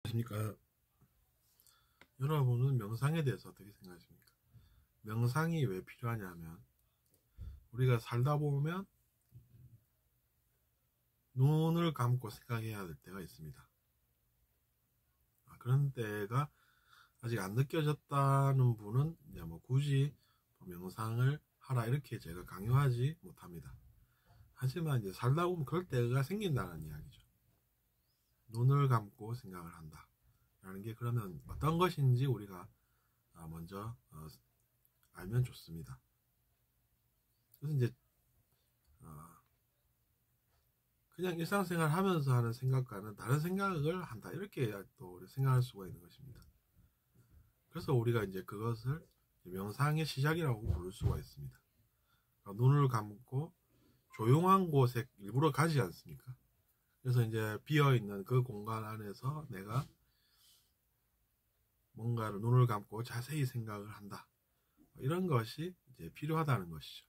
안녕하십니까. 여러분은 명상에 대해서 어떻게 생각하십니까? 명상이 왜 필요하냐면 우리가 살다 보면 눈을 감고 생각해야 될 때가 있습니다. 그런 때가 아직 안 느껴졌다는 분은 이제 뭐 굳이 명상을 하라 이렇게 제가 강요하지 못합니다. 하지만 이제 살다 보면 그럴 때가 생긴다는 이야기죠. 눈을 감고 생각을 한다 라는 게 그러면 어떤 것인지 우리가 먼저 알면 좋습니다. 그래서 이제 그냥 일상생활 하면서 하는 생각과는 다른 생각을 한다 이렇게 또 생각할 수가 있는 것입니다. 그래서 우리가 이제 그것을 명상의 시작이라고 부를 수가 있습니다. 그러니까 눈을 감고 조용한 곳에 일부러 가지 않습니까? 그래서 이제 비어있는 그 공간 안에서 내가 뭔가를 눈을 감고 자세히 생각을 한다. 이런 것이 이제 필요하다는 것이죠.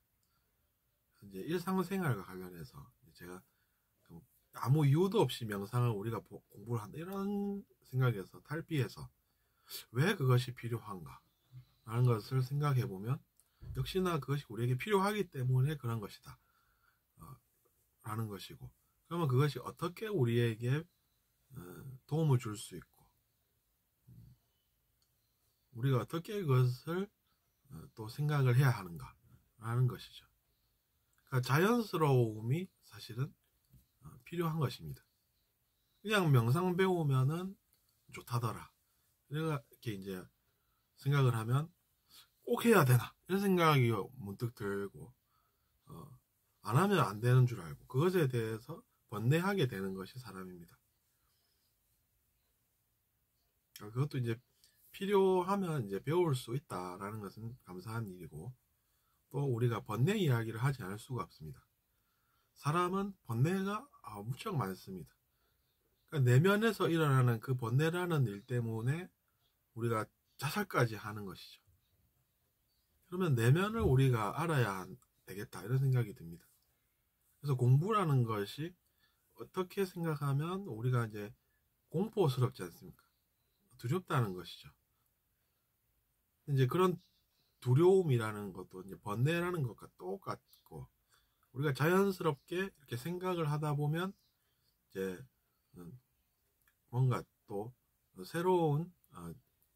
이제 일상생활과 관련해서 제가 아무 이유도 없이 명상을 우리가 공부를 한다 이런 생각에서 탈피해서 왜 그것이 필요한가 라는 것을 생각해 보면 역시나 그것이 우리에게 필요하기 때문에 그런 것이다 라는 것이고, 그러면 그것이 어떻게 우리에게 도움을 줄 수 있고 우리가 어떻게 그것을 또 생각을 해야 하는가 라는 것이죠. 그러니까 자연스러움이 사실은 필요한 것입니다. 그냥 명상 배우면은 좋다더라 이렇게 이제 생각을 하면 꼭 해야 되나 이런 생각이 문득 들고 안 하면 안 되는 줄 알고 그것에 대해서 번뇌하게 되는 것이 사람입니다. 그것도 이제 필요하면 이제 배울 수 있다라는 것은 감사한 일이고, 또 우리가 번뇌 이야기를 하지 않을 수가 없습니다. 사람은 번뇌가 무척 많습니다. 그러니까 내면에서 일어나는 그 번뇌라는 일 때문에 우리가 자살까지 하는 것이죠. 그러면 내면을 우리가 알아야 되겠다 이런 생각이 듭니다. 그래서 공부라는 것이 어떻게 생각하면 우리가 이제 공포스럽지 않습니까? 두렵다는 것이죠. 이제 그런 두려움이라는 것도 이제 번뇌라는 것과 똑같고, 우리가 자연스럽게 이렇게 생각을 하다 보면 이제 뭔가 또 새로운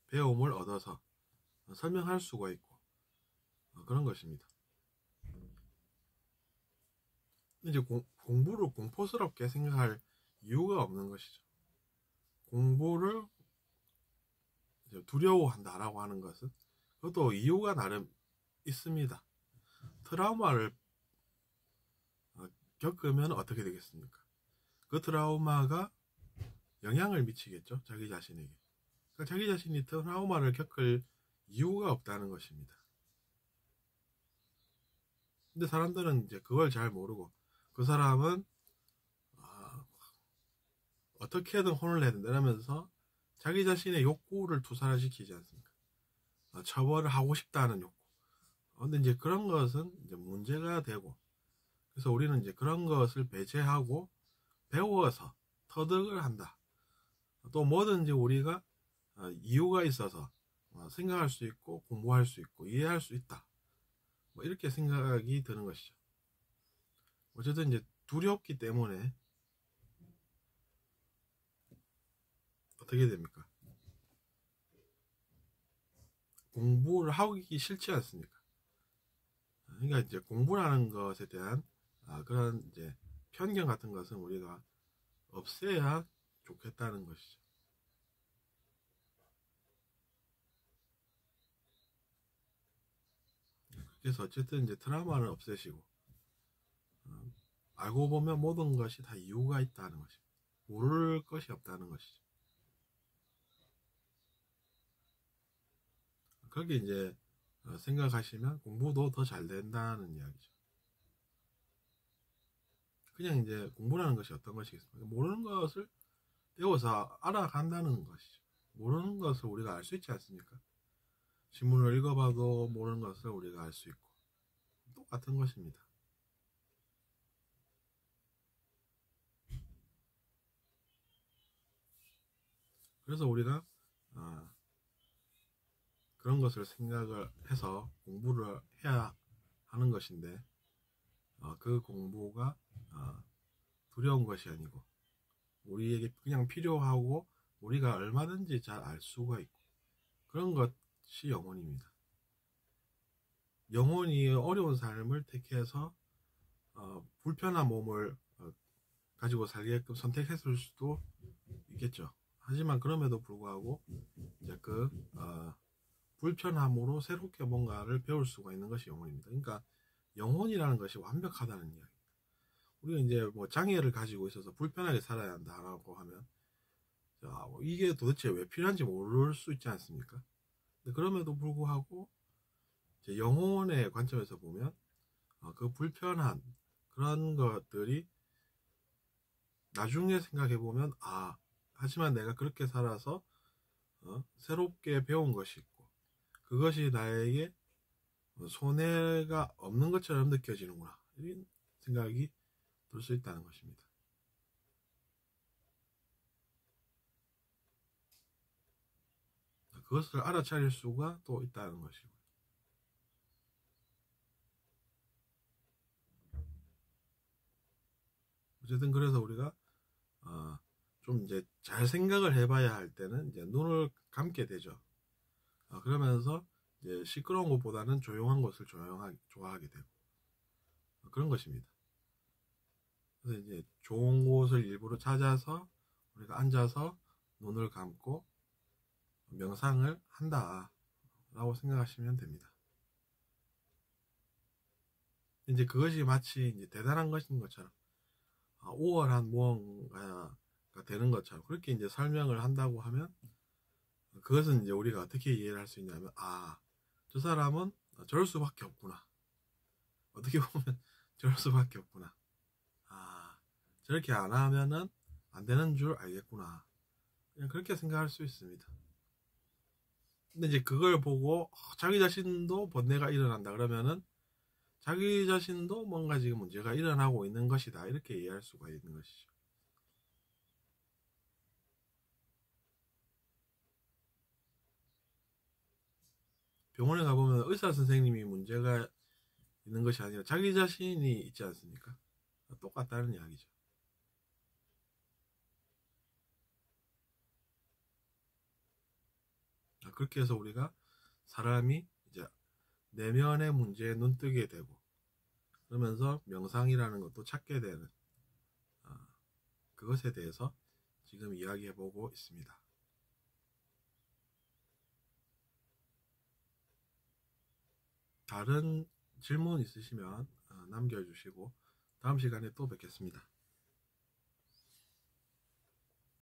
배움을 얻어서 설명할 수가 있고 그런 것입니다. 이제 공부를 공포스럽게 생각할 이유가 없는 것이죠. 공부를 두려워한다라고 하는 것은 그것도 이유가 나름 있습니다. 트라우마를 겪으면 어떻게 되겠습니까? 그 트라우마가 영향을 미치겠죠, 자기 자신에게. 그러니까 자기 자신이 트라우마를 겪을 이유가 없다는 것입니다. 근데 사람들은 이제 그걸 잘 모르고 그 사람은 어떻게든 혼을 내야 된다 이러면서 자기 자신의 욕구를 투사시키지 않습니까? 처벌을 하고 싶다는 욕구. 근데 이제 그런 것은 이제 문제가 되고, 그래서 우리는 이제 그런 것을 배제하고 배워서 터득을 한다. 또 뭐든지 우리가 이유가 있어서 생각할 수 있고 공부할 수 있고 이해할 수 있다. 뭐 이렇게 생각이 드는 것이죠. 어쨌든 이제 두렵기 때문에 어떻게 됩니까? 공부를 하기 싫지 않습니까? 그러니까 이제 공부라는 것에 대한 그런 이제 편견 같은 것은 우리가 없애야 좋겠다는 것이죠. 그래서 어쨌든 이제 트라우마를 없애시고 알고 보면 모든 것이 다 이유가 있다는 것이죠. 모를 것이 없다는 것이죠. 그렇게 이제 생각하시면 공부도 더 잘 된다는 이야기죠. 그냥 이제 공부라는 것이 어떤 것이겠습니까? 모르는 것을 배워서 알아간다는 것이죠. 모르는 것을 우리가 알 수 있지 않습니까? 신문을 읽어봐도 모르는 것을 우리가 알 수 있고 똑같은 것입니다. 그래서 우리가 그런 것을 생각을 해서 공부를 해야 하는 것인데 그 공부가 두려운 것이 아니고 우리에게 그냥 필요하고 우리가 얼마든지 잘 알 수가 있고 그런 것이 영혼입니다. 영혼이 어려운 삶을 택해서 불편한 몸을 가지고 살게끔 선택했을 수도 있겠죠. 하지만 그럼에도 불구하고 이제 그 불편함으로 새롭게 뭔가를 배울 수가 있는 것이 영혼입니다. 그러니까 영혼이라는 것이 완벽하다는 이야기. 우리가 이제 뭐 장애를 가지고 있어서 불편하게 살아야 한다라고 하면 이게 도대체 왜 필요한지 모를 수 있지 않습니까? 그럼에도 불구하고 이제 영혼의 관점에서 보면 그 불편한 그런 것들이 나중에 생각해 보면 하지만 내가 그렇게 살아서 새롭게 배운 것이 있고 그것이 나에게 손해가 없는 것처럼 느껴지는구나 이런 생각이 들 수 있다는 것입니다. 그것을 알아차릴 수가 또 있다는 것이고 어쨌든 그래서 우리가 좀 이제 잘 생각을 해봐야 할 때는 이제 눈을 감게 되죠. 그러면서 이제 시끄러운 것보다는 조용한 것을 좋아하게 되고 그런 것입니다. 그래서 이제 좋은 곳을 일부러 찾아서 우리가 앉아서 눈을 감고 명상을 한다라고 생각하시면 됩니다. 이제 그것이 마치 이제 대단한 것인 것처럼 우월한 무언가가 되는 것처럼 그렇게 이제 설명을 한다고 하면 그것은 이제 우리가 어떻게 이해를 할 수 있냐면 저 사람은 저럴 수밖에 없구나. 어떻게 보면 저럴 수밖에 없구나. 저렇게 안 하면은 안 되는 줄 알겠구나. 그냥 그렇게 생각할 수 있습니다. 근데 이제 그걸 보고 자기 자신도 번뇌가 일어난다 그러면은 자기 자신도 뭔가 지금 문제가 일어나고 있는 것이다 이렇게 이해할 수가 있는 것이죠. 병원에 가보면 의사 선생님이 문제가 있는 것이 아니라 자기 자신이 있지 않습니까? 똑같다는 이야기죠. 그렇게 해서 우리가 사람이 이제 내면의 문제에 눈뜨게 되고 그러면서 명상이라는 것도 찾게 되는 그것에 대해서 지금 이야기해보고 있습니다. 다른 질문 있으시면 남겨주시고 다음 시간에 또 뵙겠습니다.